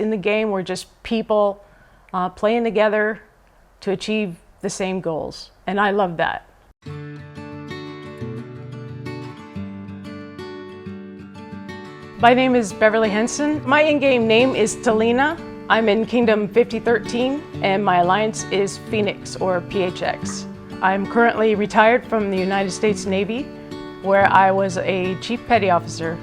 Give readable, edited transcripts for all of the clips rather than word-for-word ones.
In the game, we're just people playing together to achieve the same goals, and I love that. My name is Beverly Henson. My in-game name is Talina. I'm in Kingdom 5013, and my alliance is Phoenix, or PHX. I'm currently retired from the United States Navy, where I was a Chief Petty Officer.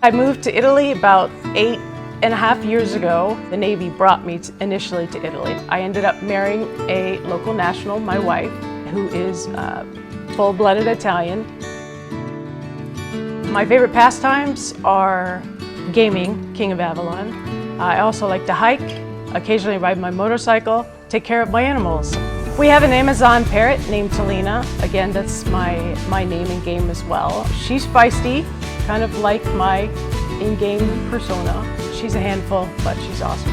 I moved to Italy about 8.5 years ago. The Navy brought me initially to Italy. I ended up marrying a local national, my wife, who is full-blooded Italian. My favorite pastimes are gaming, King of Avalon. I also like to hike, occasionally ride my motorcycle, take care of my animals. We have an Amazon parrot named Talina. Again, that's my name in game as well. She's feisty, kind of like my in-game persona. She's a handful, but she's awesome.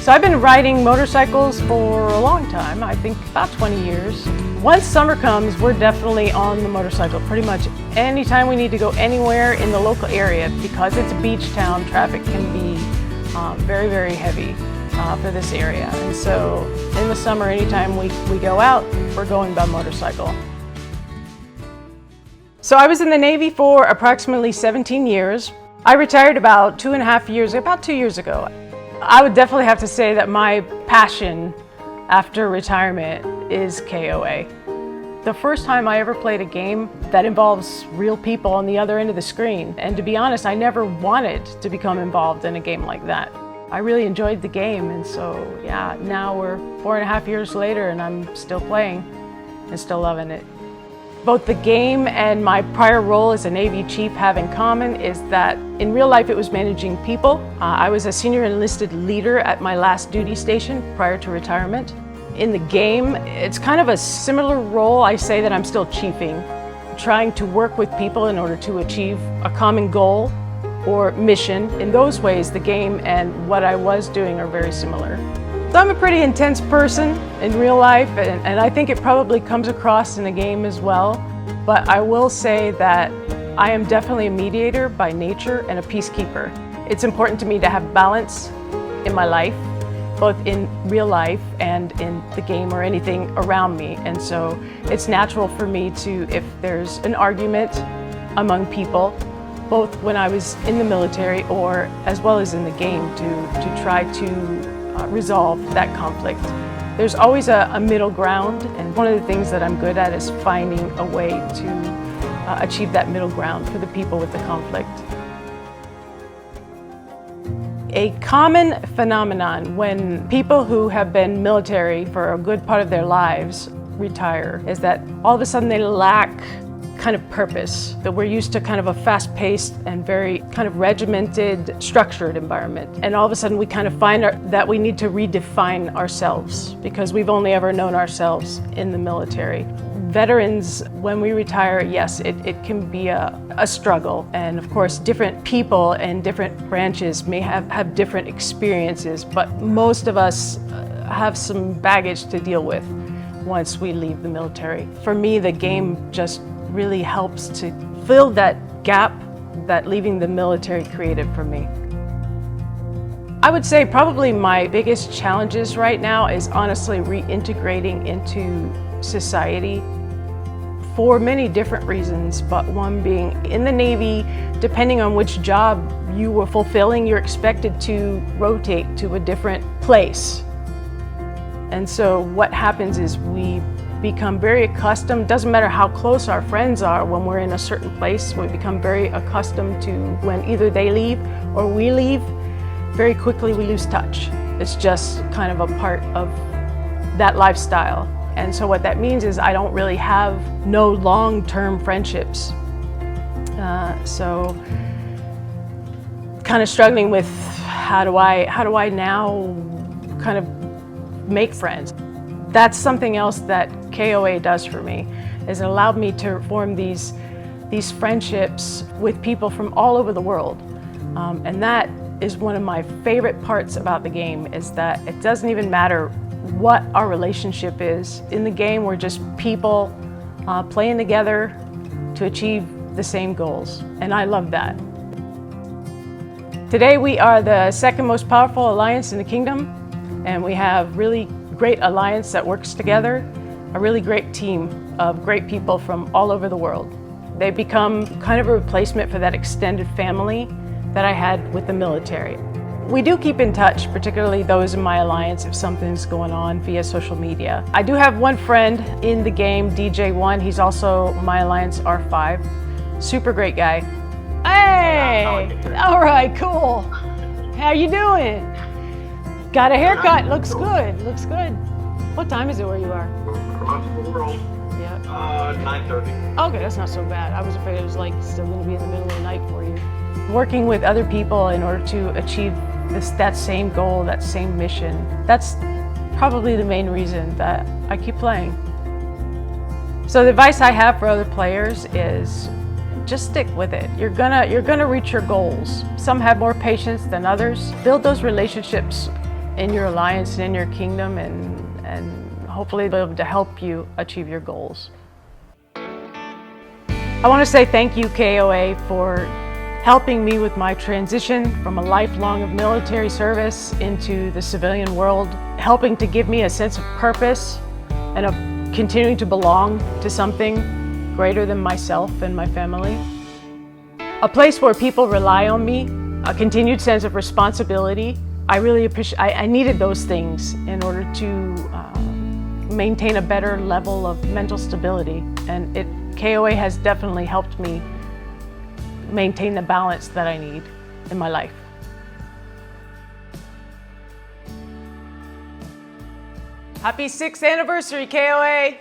So I've been riding motorcycles for a long time, I think about 20 years. Once summer comes, we're definitely on the motorcycle pretty much anytime we need to go anywhere in the local area. Because it's a beach town, traffic can be very, very heavy for this area. And so in the summer, anytime we go out, we're going by motorcycle. So I was in the Navy for approximately 17 years. I retired about 2 years ago. I would definitely have to say that my passion after retirement is KOA. The first time I ever played a game that involves real people on the other end of the screen. And to be honest, I never wanted to become involved in a game like that. I really enjoyed the game, and so yeah, now we're 4.5 years later and I'm still playing and still loving it. Both the game and my prior role as a Navy chief have in common is that in real life it was managing people. I was a senior enlisted leader at my last duty station prior to retirement. In the game, it's kind of a similar role. I say that I'm still chiefing, trying to work with people in order to achieve a common goal or mission. In those ways, the game and what I was doing are very similar. So I'm a pretty intense person in real life, and I think it probably comes across in the game as well. But I will say that I am definitely a mediator by nature and a peacekeeper. It's important to me to have balance in my life, both in real life and in the game or anything around me. And so it's natural for me to, if there's an argument among people, both when I was in the military or as well as in the game, to try to resolve that conflict. There's always a middle ground, and one of the things that I'm good at is finding a way to achieve that middle ground for the people with the conflict. A common phenomenon when people who have been military for a good part of their lives retire is that all of a sudden they lack kind of purpose, that we're used to kind of a fast-paced and very kind of regimented, structured environment. And all of a sudden we kind of find that we need to redefine ourselves because we've only ever known ourselves in the military. Veterans, when we retire, yes, it can be a struggle. And of course, different people and different branches may have different experiences, but most of us have some baggage to deal with once we leave the military. For me, the game just really helps to fill that gap that leaving the military created for me. I would say probably my biggest challenges right now is honestly reintegrating into society for many different reasons, but one being in the Navy, depending on which job you were fulfilling, you're expected to rotate to a different place. And so what happens is we become very accustomed, doesn't matter how close our friends are when we're in a certain place, we become very accustomed to when either they leave or we leave, very quickly we lose touch. It's just kind of a part of that lifestyle. And so what that means is I don't really have no long-term friendships. So kind of struggling with how do I now kind of make friends. That's something else that KOA does for me, is it allowed me to form these friendships with people from all over the world. And that is one of my favorite parts about the game, is that it doesn't even matter what our relationship is. In the game, we're just people playing together to achieve the same goals, and I love that. Today we are the second most powerful alliance in the kingdom, and we have really great alliance that works together, a really great team of great people from all over the world. They become kind of a replacement for that extended family that I had with the military. We do keep in touch, particularly those in my alliance, if something's going on via social media. I do have one friend in the game, DJ1. He's also my alliance R5. Super great guy. Hey! All right, cool. How you doing? Got a haircut, looks good, looks good. What time is it where you are? Across the world. Yeah. 9:30. Okay, that's not so bad. I was afraid it was like still gonna be in the middle of the night for you. Working with other people in order to achieve that same goal, that same mission, that's probably the main reason that I keep playing. So the advice I have for other players is just stick with it. You're gonna reach your goals. Some have more patience than others. Build those relationships in your alliance and in your kingdom, and hopefully they'll be able to help you achieve your goals. I want to say thank you, KOA, for helping me with my transition from a lifelong of military service into the civilian world, helping to give me a sense of purpose and of continuing to belong to something greater than myself and my family. A place where people rely on me, a continued sense of responsibility. I really appreciate, I needed those things in order to maintain a better level of mental stability, and KOA has definitely helped me maintain the balance that I need in my life. Happy 6th anniversary, KOA!